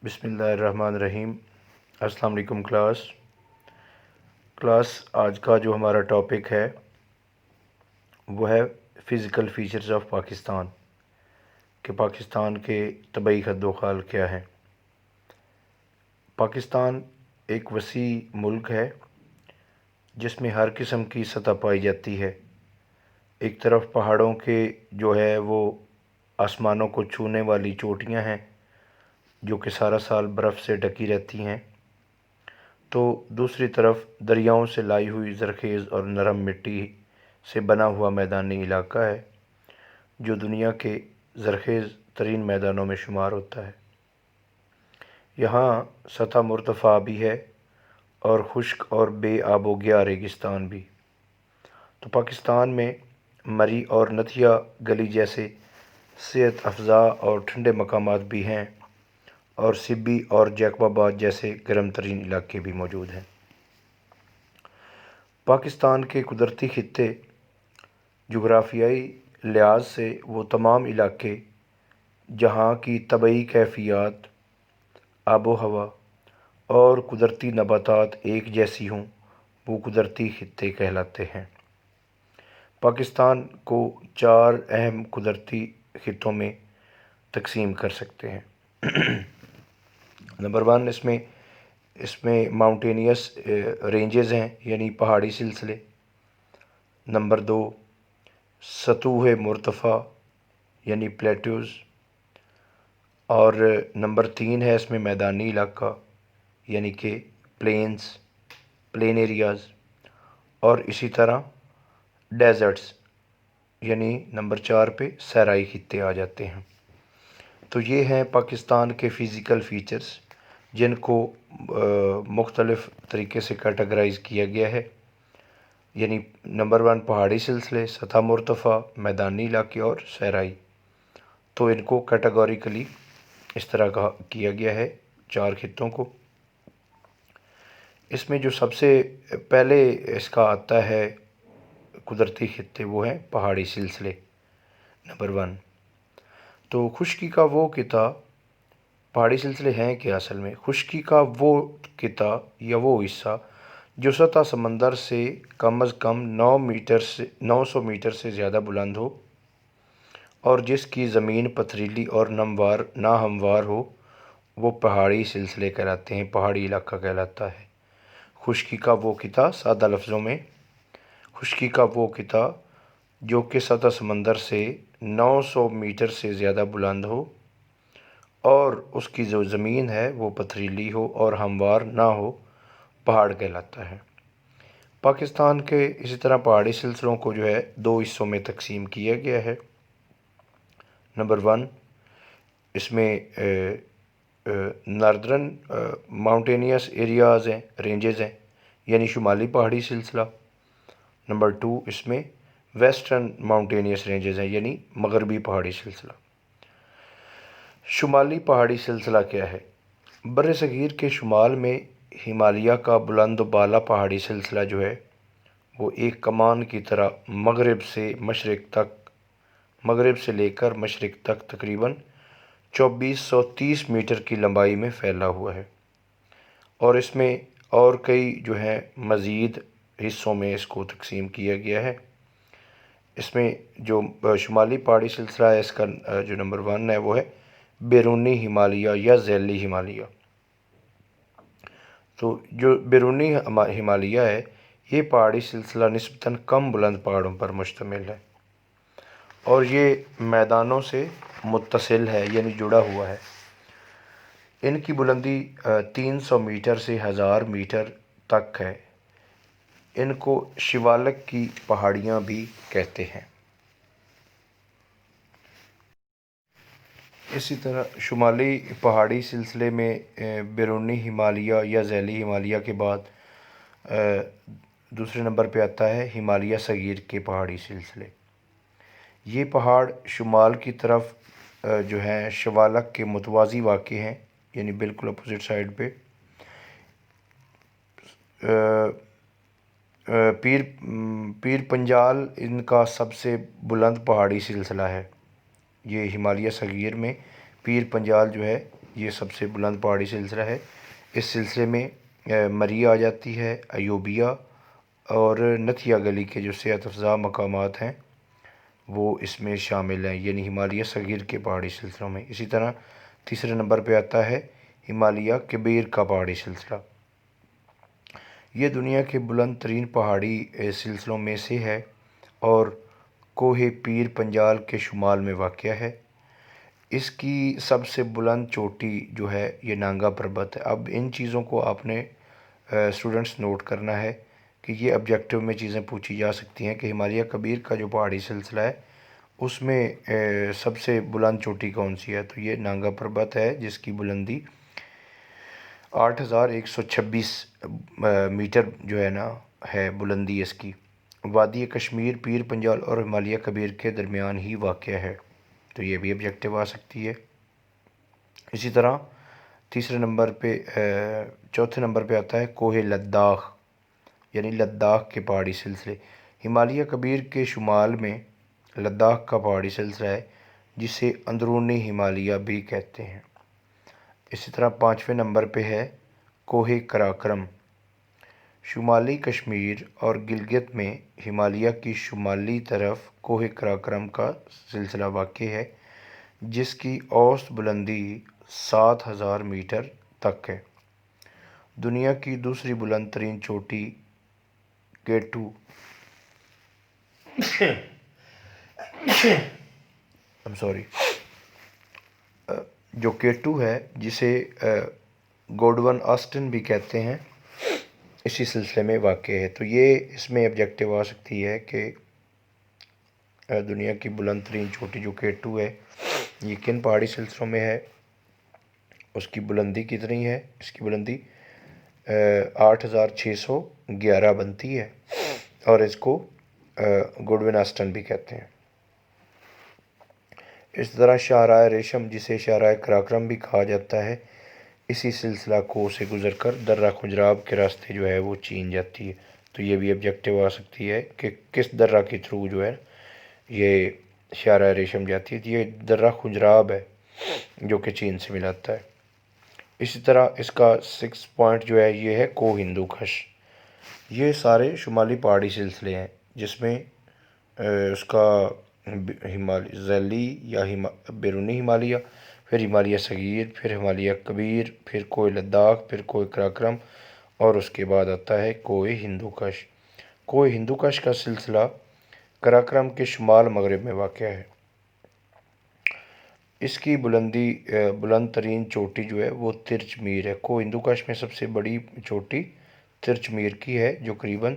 بسم اللہ الرحمن الرحیم۔ السلام علیکم کلاس آج کا جو ہمارا ٹاپک ہے وہ ہے فزیکل فیچرز آف پاکستان، کہ پاکستان کے طبعی خد و خال کیا ہیں۔ پاکستان ایک وسیع ملک ہے جس میں ہر قسم کی سطح پائی جاتی ہے۔ ایک طرف پہاڑوں کے جو ہے وہ آسمانوں کو چھونے والی چوٹیاں ہیں جو کہ سارا سال برف سے ڈھکی رہتی ہیں، تو دوسری طرف دریاؤں سے لائی ہوئی زرخیز اور نرم مٹی سے بنا ہوا میدانی علاقہ ہے جو دنیا کے زرخیز ترین میدانوں میں شمار ہوتا ہے۔ یہاں سطح مرتفع بھی ہے اور خشک اور بے آب و گیا ریگستان بھی۔ تو پاکستان میں مری اور نتھیا گلی جیسے صحت افزا اور ٹھنڈے مقامات بھی ہیں، اور سبی اور جیکب آباد جیسے گرم ترین علاقے بھی موجود ہیں۔ پاکستان کے قدرتی خطے جغرافیائی لحاظ سے وہ تمام علاقے جہاں کی طبعی کیفیات، آب و ہوا اور قدرتی نباتات ایک جیسی ہوں وہ قدرتی خطے کہلاتے ہیں۔ پاکستان کو 4 اہم قدرتی خطوں میں تقسیم کر سکتے ہیں۔ نمبر 1 اس میں ماؤنٹینیس رینجز ہیں، یعنی پہاڑی سلسلے۔ نمبر 2 سطوح مرتفع یعنی پلیٹوز، اور نمبر 3 ہے اس میں میدانی علاقہ یعنی کہ پلین ایریاز، اور اسی طرح ڈیزرٹس، یعنی نمبر 4 پہ صحرائی خطے آ جاتے ہیں۔ تو یہ ہیں پاکستان کے فزیکل فیچرز جن کو مختلف طریقے سے کیٹاگرائز کیا گیا ہے، یعنی نمبر 1 پہاڑی سلسلے، سطح مرتفع، میدانی علاقے اور صحرائی۔ تو ان کو کیٹاگوریکلی اس طرح کیا گیا ہے 4 خطوں کو۔ اس میں جو سب سے پہلے اس کا آتا ہے قدرتی خطے وہ ہیں پہاڑی سلسلے، نمبر 1۔ تو خشکی کا وہ خطہ، پہاڑی سلسلے ہیں کہ اصل میں خشکی کا وہ خطہ یا وہ حصہ جو سطح سمندر سے کم از کم 900 میٹر سے زیادہ بلند ہو اور جس کی زمین پتھریلی اور ناہموار ہو، وہ پہاڑی سلسلے کہلاتے ہیں، پہاڑی علاقہ کہلاتا ہے۔ خشکی کا وہ خطہ، سادہ لفظوں میں خشکی کا وہ خطہ جو کہ سطح سمندر سے 900 میٹر سے زیادہ بلند ہو اور اس کی جو زمین ہے وہ پتھریلی ہو اور ہموار نہ ہو، پہاڑ کہلاتا ہے۔ پاکستان کے اسی طرح پہاڑی سلسلوں کو جو ہے 2 حصوں میں تقسیم کیا گیا ہے۔ نمبر 1 اس میں ناردرن ماؤنٹینیس ایریاز ہیں، رینجز ہیں، یعنی شمالی پہاڑی سلسلہ۔ نمبر 2 اس میں ویسٹرن ماؤنٹینیس رینجز ہیں، یعنی مغربی پہاڑی سلسلہ۔ شمالی پہاڑی سلسلہ کیا ہے؟ بر صغیر کے شمال میں ہمالیہ کا بلند و بالا پہاڑی سلسلہ جو ہے وہ ایک کمان کی طرح مغرب سے لے کر مشرق تک تقریباً 2430 میٹر کی لمبائی میں پھیلا ہوا ہے، اور اس میں اور کئی جو ہیں مزید حصوں میں اس کو تقسیم کیا گیا ہے۔ اس میں جو شمالی پہاڑی سلسلہ ہے اس کا جو نمبر 1 ہے وہ ہے بیرونی ہمالیہ یا ذیلی ہمالیہ۔ تو جو بیرونی ہمالیہ ہے یہ پہاڑی سلسلہ نسبتاً کم بلند پہاڑوں پر مشتمل ہے اور یہ میدانوں سے متصل ہے، یعنی جڑا ہوا ہے۔ ان کی بلندی 300 میٹر سے 1000 میٹر تک ہے۔ ان کو شیوالک کی پہاڑیاں بھی کہتے ہیں۔ اسی طرح شمالی پہاڑی سلسلے میں بیرونی ہمالیہ یا ذیلی ہمالیہ کے بعد دوسرے نمبر پہ آتا ہے ہمالیہ صغیر کے پہاڑی سلسلے۔ یہ پہاڑ شمال کی طرف جو ہیں شیوالک کے متوازی واقع ہیں، یعنی بالکل اپوزٹ سائڈ پہ۔ پیر پنجال ان کا سب سے بلند پہاڑی سلسلہ ہے۔ یہ ہمالیہ صغیر میں پیر پنجال جو ہے یہ سب سے بلند پہاڑی سلسلہ ہے۔ اس سلسلے میں مری آ جاتی ہے، ایوبیہ اور نتھیا گلی کے جو صحت افزا مقامات ہیں وہ اس میں شامل ہیں، یعنی ہمالیہ صغیر کے پہاڑی سلسلوں میں۔ اسی طرح تیسرے نمبر پہ آتا ہے ہمالیہ کبیر کا پہاڑی سلسلہ۔ یہ دنیا کے بلند ترین پہاڑی سلسلوں میں سے ہے اور کوہ پیر پنجال کے شمال میں واقع ہے۔ اس کی سب سے بلند چوٹی جو ہے یہ نانگا پربت ہے۔ اب ان چیزوں کو آپ نے اسٹوڈنٹس نوٹ کرنا ہے کہ یہ آبجیکٹیو میں چیزیں پوچھی جا سکتی ہیں کہ ہمالیہ کبیر کا جو پہاڑی سلسلہ ہے اس میں سب سے بلند چوٹی کون سی ہے، تو یہ نانگا پربت ہے جس کی بلندی 8126 میٹر جو ہے نا ہے بلندی اس کی۔ وادی کشمیر پیر پنجال اور ہمالیہ کبیر کے درمیان ہی واقع ہے، تو یہ بھی آبجیکٹیو آ سکتی ہے۔ اسی طرح تیسرے نمبر پہ چوتھے نمبر پہ آتا ہے کوہ لداخ، یعنی لداخ کے پہاڑی سلسلے۔ ہمالیہ کبیر کے شمال میں لداخ کا پہاڑی سلسلہ ہے جسے اندرونی ہمالیہ بھی کہتے ہیں۔ اسی طرح پانچویں نمبر پہ ہے کوہ کراکرم۔ شمالی کشمیر اور گلگت میں ہمالیہ کی شمالی طرف کوہ کراکرم کا سلسلہ واقع ہے جس کی اوسط بلندی 7000 میٹر تک ہے۔ دنیا کی دوسری بلند ترین چوٹی K2 جو K2 ہے جسے گوڈون آسٹن بھی کہتے ہیں، اسی سلسلے میں واقع ہے۔ تو یہ اس میں آبجیکٹیو آ سکتی ہے کہ دنیا کی بلند ترین چوٹی جو K2 ہے یہ کن پہاڑی سلسلوں میں ہے، اس کی بلندی کتنی ہے۔ اس کی بلندی 8611 بنتی ہے اور اس کو گوڈون آسٹن بھی کہتے ہیں۔ اس طرح شاہراہ ریشم جسے شاہراہ کراکرم بھی کہا جاتا ہے اسی سلسلہ کو سے گزر کر درہ خنجراب کے راستے جو ہے وہ چین جاتی ہے، تو یہ بھی آبجیکٹیو آ سکتی ہے کہ کس درہ کے تھرو جو ہے یہ شاہراہ ریشم جاتی ہے، یہ درہ خنجراب ہے جو کہ چین سے ملاتا ہے۔ اسی طرح اس کا 6 پوائنٹ جو ہے یہ ہے کوہ ہندو کش۔ یہ سارے شمالی پہاڑی سلسلے ہیں جس میں اس کا ذیلی یا بیرونی ہمالیہ، پھر ہمالیہ صغیر، پھر ہمالیہ کبیر، پھر کوہ لداخ، پھر کوہ کراکرم اور اس کے بعد آتا ہے کوہ ہندو کش۔ کوہ ہندو کش کا سلسلہ کراکرم کے شمال مغرب میں واقع ہے۔ اس کی بلند ترین چوٹی جو ہے وہ ترچ میر ہے۔ کوہ ہندو کش میں سب سے بڑی چوٹی ترچ میر کی ہے جو قریباً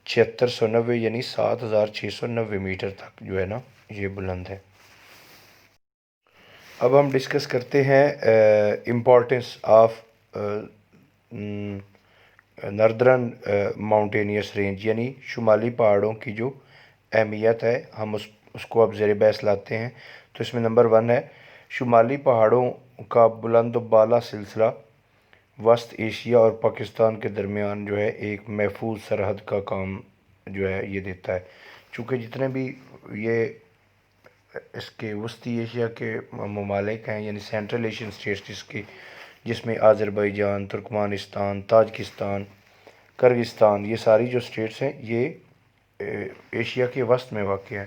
7690 یعنی 7690 میٹر تک جو ہے نا یہ بلند ہے۔ اب ہم ڈسکس کرتے ہیں importance of northern mountainous range, یعنی شمالی پہاڑوں کی جو اہمیت ہے ہم اس کو اب زیر بحث لاتے ہیں۔ تو اس میں نمبر 1 ہے شمالی پہاڑوں کا بلند و بالا سلسلہ وسط ایشیا اور پاکستان کے درمیان جو ہے ایک محفوظ سرحد کا کام جو ہے یہ دیتا ہے، چونکہ جتنے بھی یہ اس کے وسطی ایشیا کے ممالک ہیں یعنی سینٹرل ایشین اسٹیٹس جس میں آذربائیجان، ترکمانستان، تاجکستان، کرغستان، یہ ساری جو اسٹیٹس ہیں یہ ایشیا کے وسط میں واقع ہیں،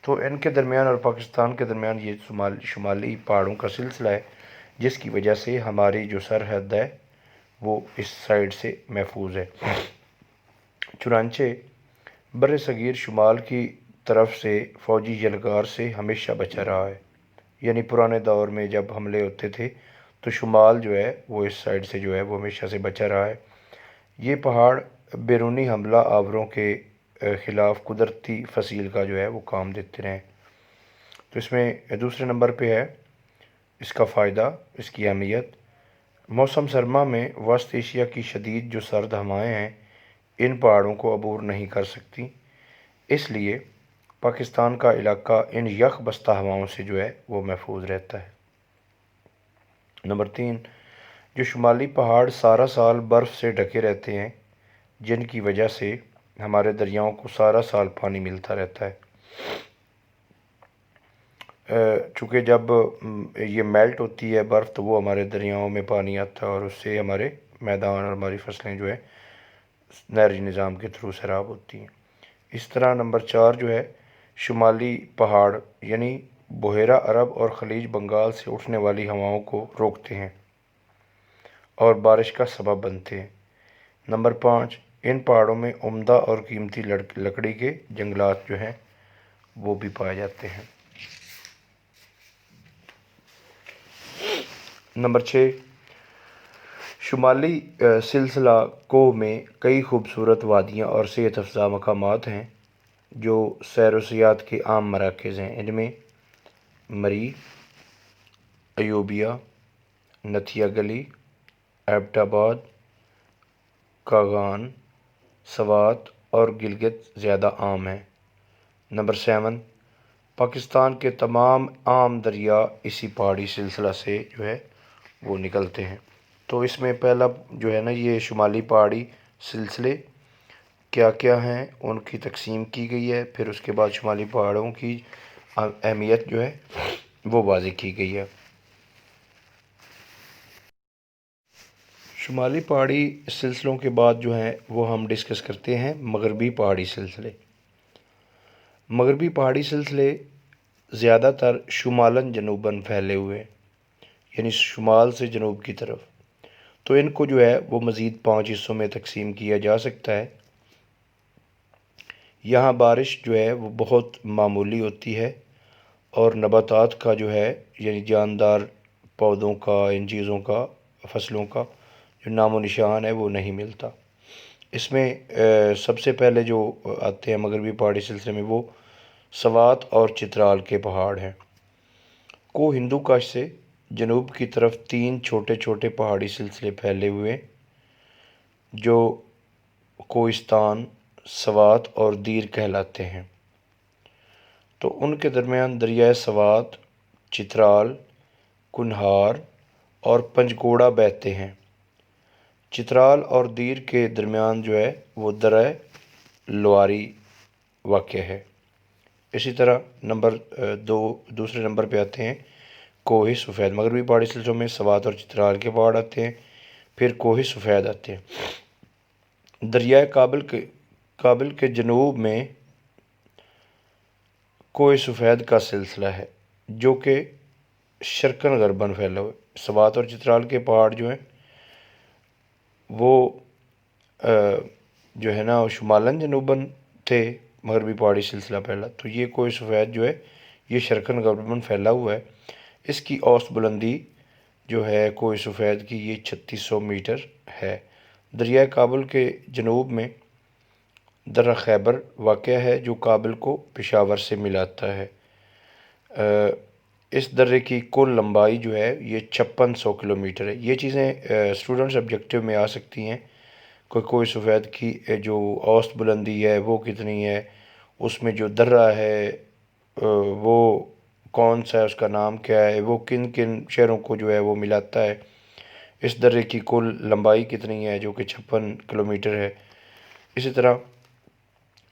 تو ان کے درمیان اور پاکستان کے درمیان یہ شمالی پہاڑوں کا سلسلہ ہے جس کی وجہ سے ہماری جو سرحد ہے وہ اس سائڈ سے محفوظ ہے۔ چنانچہ بر صغیر شمال کی طرف سے فوجی یلغار سے ہمیشہ بچا رہا ہے، یعنی پرانے دور میں جب حملے ہوتے تھے تو شمال جو ہے وہ اس سائڈ سے جو ہے وہ ہمیشہ سے بچا رہا ہے۔ یہ پہاڑ بیرونی حملہ آوروں کے خلاف قدرتی فصیل کا جو ہے وہ کام دیتے رہے۔ تو اس میں دوسرے نمبر پہ ہے اس کا فائدہ، اس کی اہمیت۔ موسم سرما میں وسط ایشیا کی شدید جو سرد ہوائیں ہیں ان پہاڑوں کو عبور نہیں کر سکتی، اس لیے پاکستان کا علاقہ ان یخ بستہ ہواؤں سے جو ہے وہ محفوظ رہتا ہے۔ نمبر 3 جو شمالی پہاڑ سارا سال برف سے ڈھکے رہتے ہیں جن کی وجہ سے ہمارے دریاؤں کو سارا سال پانی ملتا رہتا ہے۔ چونکہ جب یہ میلٹ ہوتی ہے برف تو وہ ہمارے دریاؤں میں پانی آتا ہے اور اس سے ہمارے میدان اور ہماری فصلیں جو ہے نہری نظام کے تھرو سیراب ہوتی ہیں۔ اس طرح نمبر 4 جو ہے شمالی پہاڑ یعنی بحیرہ عرب اور خلیج بنگال سے اٹھنے والی ہواؤں کو روکتے ہیں اور بارش کا سبب بنتے ہیں۔ نمبر 5 ان پہاڑوں میں عمدہ اور قیمتی لکڑی کے جنگلات جو ہیں وہ بھی پائے جاتے ہیں۔ نمبر 6 شمالی سلسلہ کوہ میں کئی خوبصورت وادیاں اور صحت افزا مقامات ہیں جو سیر و سیاحت کے عام مراکز ہیں۔ ان میں مری، ایوبیہ، نتھیا گلی، ایبٹ آباد، کاغان، سوات اور گلگت زیادہ عام ہیں۔ نمبر 7 پاکستان کے تمام عام دریا اسی پہاڑی سلسلہ سے جو ہے وہ نکلتے ہیں۔ تو اس میں پہلا جو ہے نا یہ شمالی پہاڑی سلسلے کیا کیا ہیں ان کی تقسیم کی گئی ہے، پھر اس کے بعد شمالی پہاڑوں کی اہمیت جو ہے وہ واضح کی گئی ہے۔ شمالی پہاڑی سلسلوں کے بعد جو ہیں وہ ہم ڈسکس کرتے ہیں مغربی پہاڑی سلسلے۔ مغربی پہاڑی سلسلے زیادہ تر شمالاً جنوباً پھیلے ہوئے ہیں، یعنی شمال سے جنوب کی طرف۔ تو ان کو جو ہے وہ مزید 5 حصوں میں تقسیم کیا جا سکتا ہے۔ یہاں بارش جو ہے وہ بہت معمولی ہوتی ہے اور نباتات کا جو ہے یعنی جاندار پودوں کا، ان چیزوں کا، فصلوں کا جو نام و نشان ہے وہ نہیں ملتا۔ اس میں سب سے پہلے جو آتے ہیں مغربی پہاڑی سلسلے میں وہ سوات اور چترال کے پہاڑ ہیں۔ کو ہندو کش سے جنوب کی طرف 3 چھوٹے چھوٹے پہاڑی سلسلے پھیلے ہوئے جو کوہستان، سوات اور دیر کہلاتے ہیں۔ تو ان کے درمیان دریائے سوات، چترال، کنہار اور پنجگوڑا بہتے ہیں۔ چترال اور دیر کے درمیان جو ہے وہ درہ لواری واقع ہے۔ اسی طرح دوسرے نمبر پہ آتے ہیں کوہ سفید۔ مغربی پہاڑی سلسلوں میں سوات اور چترال کے پہاڑ آتے ہیں، پھر کوہ سفید آتے ہیں۔ دریائے کابل کے جنوب میں کوہ سفید کا سلسلہ ہے جو کہ شرقاً غرباً پھیلا ہوا ہے۔ سوات اور چترال کے پہاڑ جو ہیں وہ جو ہے نا شمالاً جنوباً تھے، مغربی پہاڑی سلسلہ پہلا، تو یہ کوہ سفید جو ہے یہ شرقاً غرباً پھیلا ہوا ہے۔ اس کی اوسط بلندی جو ہے کوہ سفید کی یہ 3600 میٹر ہے۔ دریائے کابل کے جنوب میں درہ خیبر واقع ہے جو کابل کو پشاور سے ملاتا ہے۔ اس درے کی کل لمبائی جو ہے یہ 5600 کلومیٹر ہے۔ یہ چیزیں اسٹوڈنٹس آبجیکٹیو میں آ سکتی ہیں، کوہ سفید کی جو اوسط بلندی ہے وہ کتنی ہے، اس میں جو درہ ہے وہ کون سا ہے، اس کا نام کیا ہے، وہ کن کن شہروں کو جو ہے وہ ملاتا ہے، اس درے کی کل لمبائی کتنی ہے جو کہ 56 کلومیٹر ہے۔ اسی طرح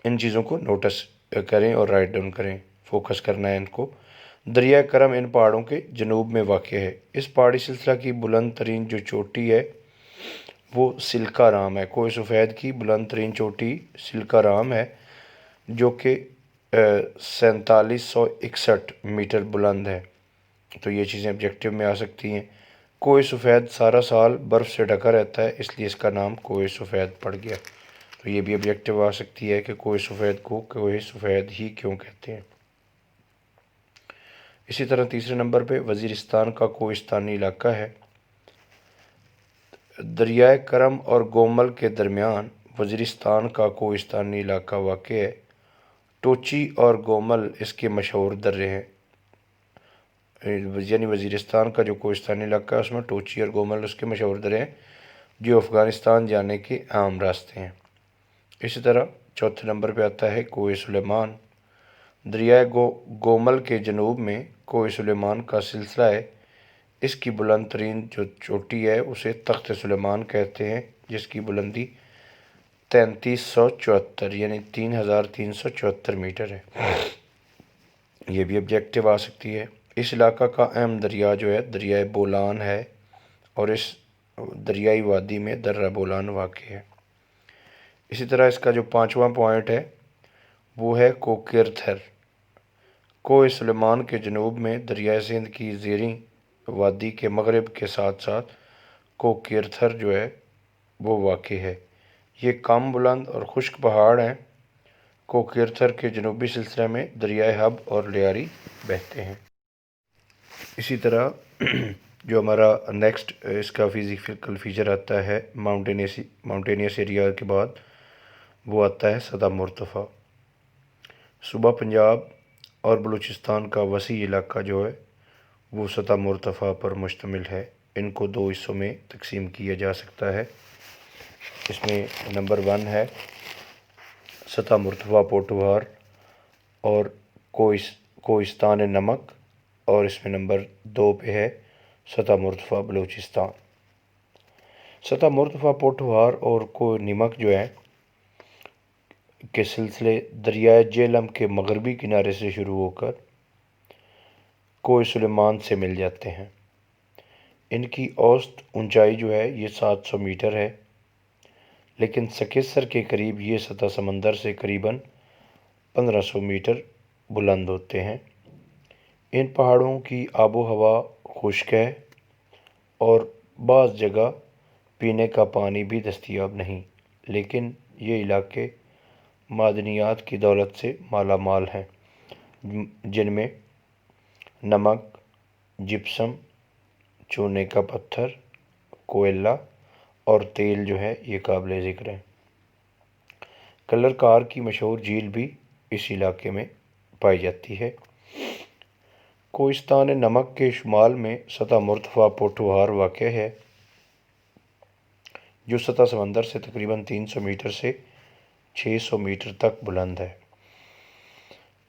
ان چیزوں کو نوٹس کریں اور رائٹ ڈاؤن کریں، فوکس کرنا ہے ان کو۔ دریائے کرم ان پہاڑوں کے جنوب میں واقع ہے۔ اس پہاڑی سلسلہ کی بلند ترین جو چوٹی ہے وہ سلکا رام ہے۔ کوہ سفید کی بلند ترین چوٹی سلکا رام ہے جو کہ 4761 میٹر بلند ہے۔ تو یہ چیزیں آبجیکٹیو میں آ سکتی ہیں۔ کوہ سفید سارا سال برف سے ڈھکا رہتا ہے، اس لیے اس کا نام کوہ سفید پڑ گیا۔ تو یہ بھی آبجیکٹیو آ سکتی ہے کہ کوہ سفید کو کوہ سفید ہی کیوں کہتے ہیں۔ اسی طرح تیسرے نمبر پہ وزیرستان کا کوہستانی علاقہ ہے۔ دریائے کرم اور گومل کے درمیان وزیرستان کا کوہستانی علاقہ واقع ہے۔ ٹوچی اور گومل اس کے مشہور درے ہیں، یعنی وزیرستان کا جو کوہستانی علاقہ ہے اس میں ٹوچی اور گومل اس کے مشہور درے ہیں جو افغانستان جانے کے عام راستے ہیں۔ اسی طرح چوتھے نمبر پہ آتا ہے کوہ سلیمان۔ دریائے گومل کے جنوب میں کوہ سلیمان کا سلسلہ ہے۔ اس کی بلند ترین جو چوٹی ہے اسے تخت سلیمان کہتے ہیں جس کی بلندی 3374 یعنی 3374 میٹر ہے۔ یہ بھی آبجیکٹیو آ سکتی ہے۔ اس علاقہ کا اہم دریا جو ہے دریائے بولان ہے، اور اس دریائی وادی میں درہ بولان واقع ہے۔ اسی طرح اس کا جو 5واں پوائنٹ ہے وہ ہے کوکیرتھر۔ کوہ سلیمان کے جنوب میں دریائے سندھ کی زیریں وادی کے مغرب کے ساتھ ساتھ کوکیرتھر جو ہے وہ واقع ہے۔ یہ کم بلند اور خشک پہاڑ ہیں۔ کوکیرتھر کے جنوبی سلسلے میں دریائے حب اور لیاری بہتے ہیں۔ اسی طرح جو ہمارا نیکسٹ اس کا فزیکل فیچر آتا ہے ماؤنٹینیس ایریا کے بعد، وہ آتا ہے سطح مرتفع۔ صوبہ پنجاب اور بلوچستان کا وسیع علاقہ جو ہے وہ سطح مرتفع پر مشتمل ہے۔ ان کو 2 حصوں میں تقسیم کیا جا سکتا ہے۔ اس میں نمبر 1 ہے سطح مرتفع پوٹوہار اور کوہستان نمک، اور اس میں نمبر 2 پہ ہے سطح مرتفع بلوچستان۔ سطح مرتفع پوٹوہار اور کوہ نمک جو ہے کے سلسلے دریائے جہلم کے مغربی کنارے سے شروع ہو کر کوہ سلیمان سے مل جاتے ہیں۔ ان کی اوسط اونچائی جو ہے یہ 700 میٹر ہے، لیکن سکیسر کے قریب یہ سطح سمندر سے قریباً 1500 میٹر بلند ہوتے ہیں۔ ان پہاڑوں کی آب و ہوا خشک ہے اور بعض جگہ پینے کا پانی بھی دستیاب نہیں، لیکن یہ علاقے معدنیات کی دولت سے مالا مال ہیں، جن میں نمک، جپسم، چونے کا پتھر، کوئلہ اور تیل جو ہے یہ قابل ذکر ہیں۔ کلر کار کی مشہور جھیل بھی اس علاقے میں پائی جاتی ہے۔ کوہستان نمک کے شمال میں سطح مرتفع پوٹوہار واقع ہے، جو سطح سمندر سے تقریباً 300 میٹر سے 600 میٹر تک بلند ہے۔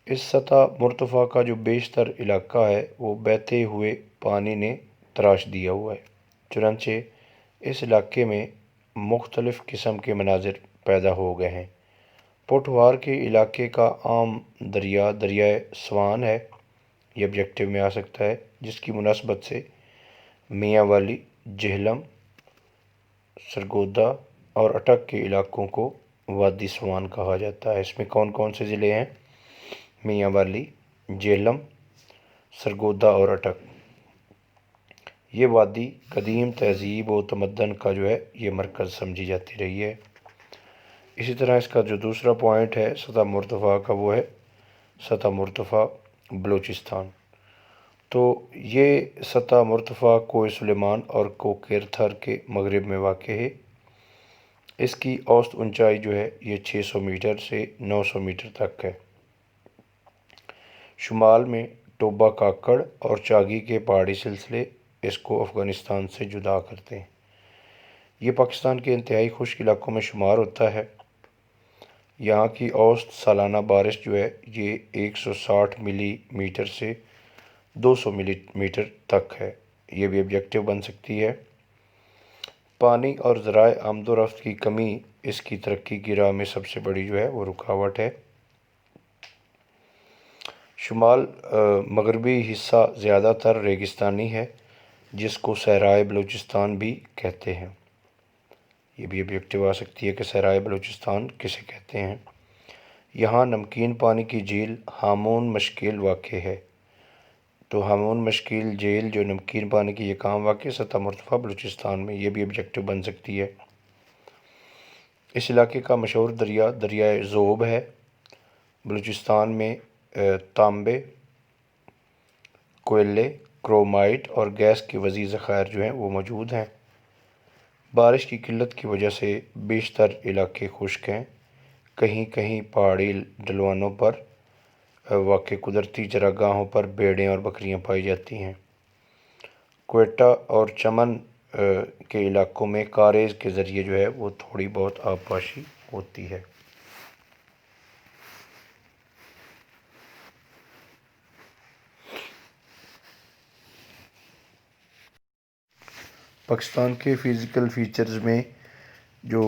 اس سطح مرتفع کا جو بیشتر علاقہ ہے وہ بہتے ہوئے پانی نے تراش دیا ہوا ہے، چنانچہ اس علاقے میں مختلف قسم کے مناظر پیدا ہو گئے ہیں۔ پوٹوہار کے علاقے کا عام دریا دریائے سوان ہے، یہ آبجیکٹیو میں آ سکتا ہے، جس کی مناسبت سے میاں والی، جہلم، سرگودا اور اٹک کے علاقوں کو وادی سوان کہا جاتا ہے۔ اس میں کون کون سے ضلع ہیں؟ میاں والی، جہلم، سرگودا اور اٹک۔ یہ وادی قدیم تہذیب و تمدن کا جو ہے یہ مرکز سمجھی جاتی رہی ہے۔ اسی طرح اس کا جو دوسرا پوائنٹ ہے سطح مرتفع کا وہ ہے سطح مرتفع بلوچستان۔ تو یہ سطح مرتفع کوہ سلیمان اور کوکیرتھر کے مغرب میں واقع ہے۔ اس کی اوسط اونچائی جو ہے یہ 600 میٹر سے 900 میٹر تک ہے۔ شمال میں ٹوبا کاکڑ اور چاگی کے پہاڑی سلسلے اس کو افغانستان سے جدا کرتے ہیں۔ یہ پاکستان کے انتہائی خشک علاقوں میں شمار ہوتا ہے۔ یہاں کی اوسط سالانہ بارش جو ہے یہ 160 ملی میٹر سے 200 ملی میٹر تک ہے، یہ بھی آبجیکٹیو بن سکتی ہے۔ پانی اور ذرائع آمد و رفت کی کمی اس کی ترقی کی راہ میں سب سے بڑی جو ہے وہ رکاوٹ ہے۔ شمال مغربی حصہ زیادہ تر ریگستانی ہے، جس کو صحرائے بلوچستان بھی کہتے ہیں۔ یہ بھی آبجیکٹیو آ سکتی ہے کہ صحرائے بلوچستان کسے کہتے ہیں۔ یہاں نمکین پانی کی جھیل ہامون مشکل واقع ہے۔ تو ہامون مشکل جھیل جو نمکین پانی کی یہ کہاں واقع سطح مرتفع بلوچستان میں، یہ بھی آبجیکٹیو بن سکتی ہے۔ اس علاقے کا مشہور دریا دریائے زوب ہے۔ بلوچستان میں تانبے، کوئلے، کرومائٹ اور گیس کے وسیع ذخائر جو ہیں وہ موجود ہیں۔ بارش کی قلت کی وجہ سے بیشتر علاقے خشک ہیں۔ کہیں کہیں پہاڑی ڈھلوانوں پر واقع قدرتی چراگاہوں پر بھیڑیں اور بکریاں پائی جاتی ہیں۔ کوئٹہ اور چمن کے علاقوں میں کاریز کے ذریعے جو ہے وہ تھوڑی بہت آبپاشی ہوتی ہے۔ پاکستان کے فزیکل فیچرز میں جو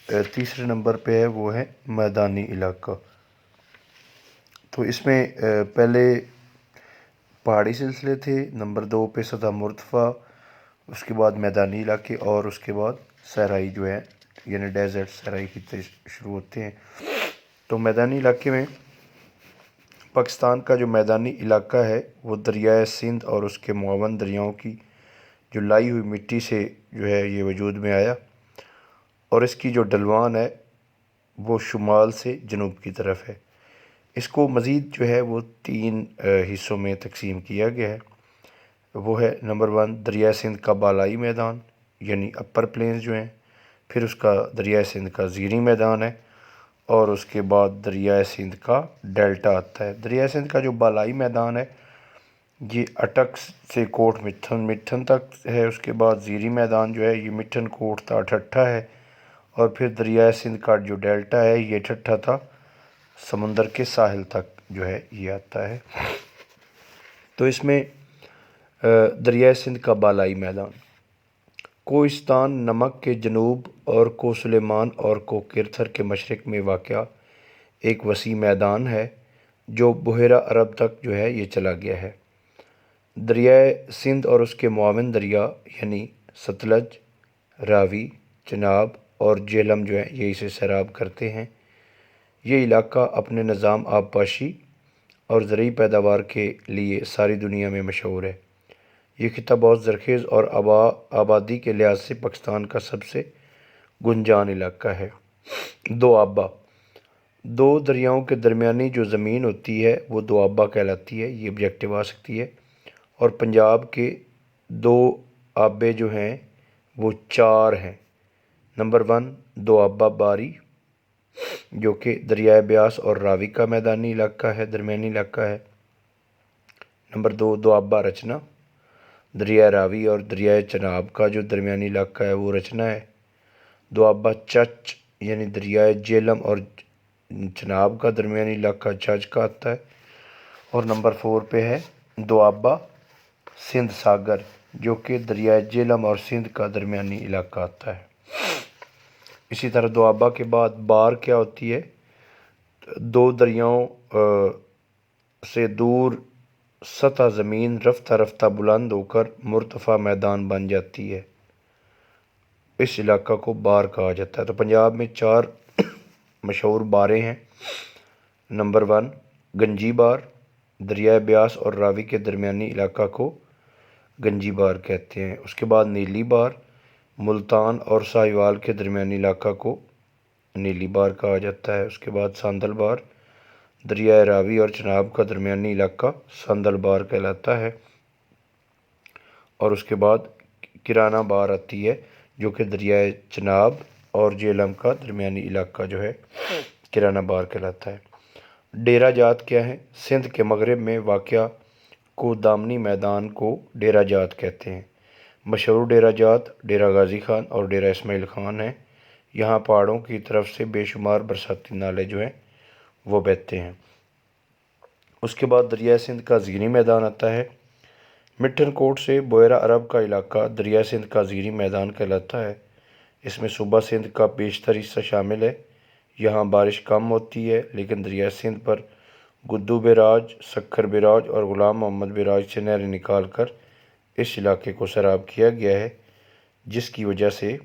تیسرے نمبر پہ ہے وہ ہے میدانی علاقہ۔ تو اس میں پہلے پہاڑی سلسلے تھے، نمبر 2 پہ سطح مرتفع، اس کے بعد میدانی علاقے، اور اس کے بعد صحرائی جو ہے یعنی ڈیزرٹ صحرائی خطے شروع ہوتے ہیں۔ تو میدانی علاقے میں پاکستان کا جو میدانی علاقہ ہے وہ دریائے سندھ اور اس کے معاون دریاؤں کی جو لائی ہوئی مٹی سے جو ہے یہ وجود میں آیا، اور اس کی جو ڈھلوان ہے وہ شمال سے جنوب کی طرف ہے۔ اس کو مزید جو ہے وہ 3 حصوں میں تقسیم کیا گیا ہے۔ وہ ہے نمبر 1 دریائے سندھ کا بالائی میدان یعنی اپر پلینز جو ہیں، پھر اس کا دریائے سندھ کا زیریں میدان ہے، اور اس کے بعد دریائے سندھ کا ڈیلٹا آتا ہے۔ دریائے سندھ کا جو بالائی میدان ہے یہ اٹک سے کوٹ مٹھن تک ہے، اس کے بعد زیریں میدان جو ہے یہ مٹھن کوٹ تا ٹھٹھا ہے، اور پھر دریائے سندھ کا جو ڈیلٹا ہے یہ ٹھٹھا تا سمندر کے ساحل تک جو ہے یہ آتا ہے۔ تو اس میں دریائے سندھ کا بالائی میدان کوہستان نمک کے جنوب اور کو سلیمان اور کو کرتھر کے مشرق میں واقع ایک وسیع میدان ہے جو بحیرہ عرب تک جو ہے یہ چلا گیا ہے۔ دریائے سندھ اور اس کے معاون دریا یعنی ستلج، راوی، چناب اور جہلم جو ہے یہ اسے سیراب کرتے ہیں۔ یہ علاقہ اپنے نظام آبپاشی اور زرعی پیداوار کے لیے ساری دنیا میں مشہور ہے۔ یہ خطہ بہت زرخیز اور آبادی کے لحاظ سے پاکستان کا سب سے گنجان علاقہ ہے۔ دوآبہ 2 دریاؤں کے درمیانی جو زمین ہوتی ہے وہ دوآبہ کہلاتی ہے، یہ آبجیکٹیو آ سکتی ہے۔ اور پنجاب کے 2 آبے جو ہیں وہ 4 ہیں۔ نمبر 1 دوآبہ باری جو کہ دریائے بیاس اور راوی کا میدانی علاقہ ہے، درمیانی علاقہ ہے۔ نمبر 2 دوآبہ رچنا دریائے راوی اور دریائے چناب کا جو درمیانی علاقہ ہے وہ رچنا ہے۔ دوآبہ چچ یعنی دریائے جہلم اور چناب کا درمیانی علاقہ چچ کا آتا ہے۔ اور نمبر 4 پہ ہے دوآبہ سندھ ساگر جو کہ دریائے جہلم اور سندھ کا درمیانی علاقہ آتا ہے۔ اسی طرح دوآبہ کے بعد بار کیا ہوتی ہے؟ 2 دریاؤں سے دور سطح زمین رفتہ رفتہ بلند ہو کر مرتفع میدان بن جاتی ہے، اس علاقہ کو بار کہا جاتا ہے۔ تو پنجاب میں 4 مشہور باریں ہیں۔ نمبر 1 گنجی بار دریائے بیاس اور راوی کے درمیانی علاقہ کو گنجی بار کہتے ہیں۔ اس کے بعد نیلی بار ملتان اور ساہیوال کے درمیانی علاقہ کو نیلی بار کہا جاتا ہے۔ اس کے بعد ساندل بار دریائے راوی اور چناب کا درمیانی علاقہ ساندل بار کہلاتا ہے۔ اور اس کے بعد کرانہ بار آتی ہے جو کہ دریائے چناب اور جہلم کا درمیانی علاقہ جو ہے کرانہ بار کہلاتا ہے۔ ڈیرہ جات کیا ہے؟ سندھ کے مغرب میں واقع کو دامنی میدان کو ڈیرہ جات کہتے ہیں۔ مشہور ڈیرہ جات ڈیرہ غازی خان اور ڈیرہ اسماعیل خان ہیں۔ یہاں پہاڑوں کی طرف سے بے شمار برساتی نالے جو ہیں وہ بہتے ہیں۔ اس کے بعد دریائے سندھ کا زیریں میدان آتا ہے۔ مٹھن کوٹ سے بحیرہ عرب کا علاقہ دریائے سندھ کا زیریں میدان کہلاتا ہے۔ اس میں صوبہ سندھ کا بیشتر حصہ شامل ہے۔ یہاں بارش کم ہوتی ہے لیکن دریائے سندھ پر گدو بیراج، سکھر بیراج اور غلام محمد بیراج سے نہریں نکال کر اس علاقے کو سیراب کیا گیا ہے، جس کی وجہ سے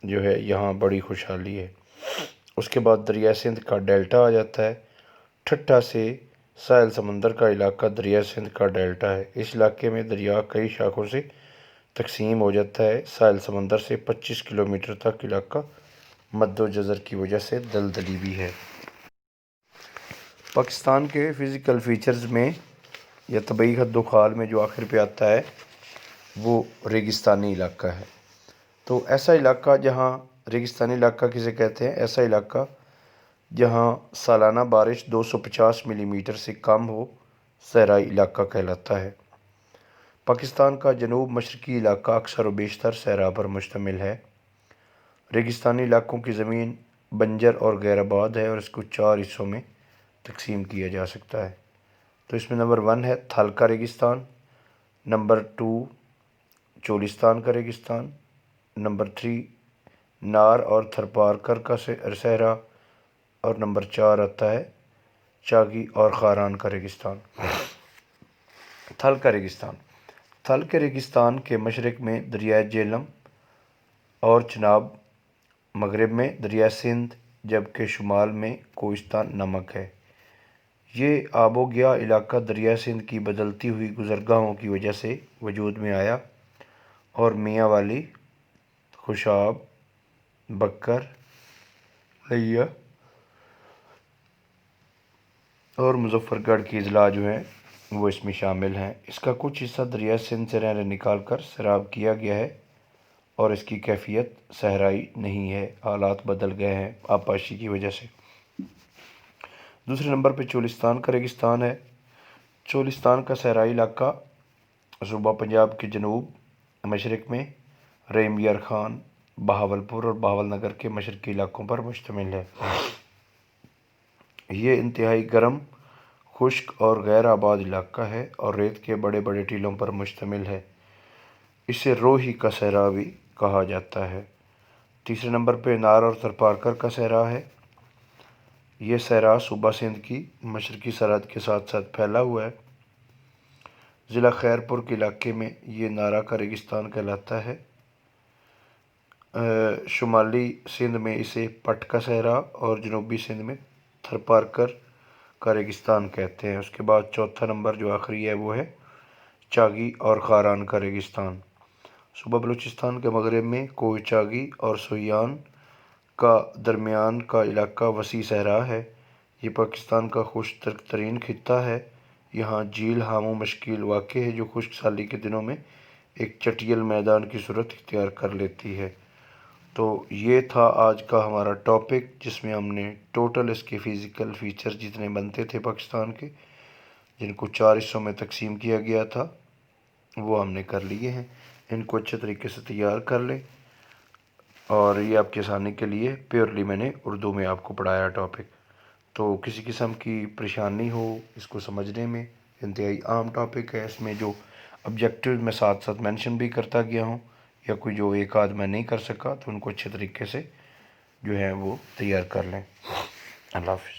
جو ہے یہاں بڑی خوشحالی ہے۔ اس کے بعد دریائے سندھ کا ڈیلٹا آ جاتا ہے۔ ٹھٹھا سے ساحل سمندر کا علاقہ دریائے سندھ کا ڈیلٹا ہے۔ اس علاقے میں دریا کئی شاخوں سے تقسیم ہو جاتا ہے۔ ساحل سمندر سے 25 کلومیٹر تک علاقہ مد و جزر کی وجہ سے دلدلی بھی ہے۔ پاکستان کے فزیکل فیچرز میں یا طبعی خد و خال میں جو آخر پہ آتا ہے وہ ریگستانی علاقہ ہے۔ تو ایسا علاقہ جہاں ریگستانی علاقہ کسے کہتے ہیں؟ ایسا علاقہ جہاں سالانہ بارش 250 ملی میٹر سے کم ہو صحرائی علاقہ کہلاتا ہے۔ پاکستان کا جنوب مشرقی علاقہ اکثر و بیشتر صحرا پر مشتمل ہے۔ ریگستانی علاقوں کی زمین بنجر اور غیر آباد ہے اور اس کو 4 حصوں میں تقسیم کیا جا سکتا ہے۔ تو اس میں نمبر 1 ہے تھل کا ریگستان، نمبر 2 چولستان کا ریگستان، نمبر 3 نار اور تھرپارکر کا صحرا، اور نمبر 4 آتا ہے چاگی اور خاران کا ریگستان۔ تھل کا ریگستان. تھل کے ریگستان کے مشرق میں دریائے جہلم اور چناب، مغرب میں دریائے سندھ، جبکہ شمال میں کوہستان نمک ہے. یہ آب و گیا علاقہ دریائے سندھ کی بدلتی ہوئی گزرگاہوں کی وجہ سے وجود میں آیا اور میاں والی، خوشاب، بکر، لیا اور مظفر گڑھ کی اضلاع جو ہیں وہ اس میں شامل ہیں. اس کا کچھ حصہ دریائے سندھ سے رہ نکال کر سیراب کیا گیا ہے اور اس کی کیفیت صحرائی نہیں ہے، حالات بدل گئے ہیں آبپاشی کی وجہ سے. دوسرے نمبر پہ چولستان کا ریگستان ہے. چولستان کا صحرائی علاقہ صوبہ پنجاب کے جنوب مشرق میں رحیم یار خان، بہاولپور اور بہاول نگر کے مشرقی علاقوں پر مشتمل ہے. یہ انتہائی گرم، خشک اور غیر آباد علاقہ ہے اور ریت کے بڑے بڑے ٹیلوں پر مشتمل ہے. اسے روہی کا صحرا بھی کہا جاتا ہے. تیسرے نمبر پہ نار اور تھرپارکر کا صحرا ہے. یہ صحرا صوبہ سندھ کی مشرقی سرحد کے ساتھ ساتھ پھیلا ہوا ہے. ضلع خیرپور کے علاقے میں یہ نارا کا ریگستان کہلاتا ہے. شمالی سندھ میں اسے پٹ کا صحرا اور جنوبی سندھ میں تھرپارکر کا ریگستان کہتے ہیں. اس کے بعد چوتھا نمبر جو آخری ہے وہ ہے چاگی اور خاران کا ریگستان. صوبہ بلوچستان کے مغرب میں کوہ چاگی اور سویان کا درمیان کا علاقہ وسیع صحرا ہے. یہ پاکستان کا خشک ترین خطہ ہے. یہاں جھیل ہامو مشکل واقع ہے جو خشک سالی کے دنوں میں ایک چٹیل میدان کی صورت اختیار کر لیتی ہے. تو یہ تھا آج کا ہمارا ٹاپک، جس میں ہم نے ٹوٹل اس کے فزیکل فیچر جتنے بنتے تھے پاکستان کے، جن کو 4 حصوں میں تقسیم کیا گیا تھا، وہ ہم نے کر لیے ہیں. ان کو اچھے طریقے سے تیار کر لیں، اور یہ آپ کی آسانی کے لیے پیورلی میں نے اردو میں آپ کو پڑھایا ٹاپک. تو کسی قسم کی پریشانی ہو اس کو سمجھنے میں، انتہائی عام ٹاپک ہے. اس میں جو آبجیکٹیو میں ساتھ ساتھ مینشن بھی کرتا گیا ہوں، یا کوئی جو ایک آدھ میں نہیں کر سکا تو ان کو اچھے طریقے سے جو ہے وہ تیار کر لیں. اللہ حافظ.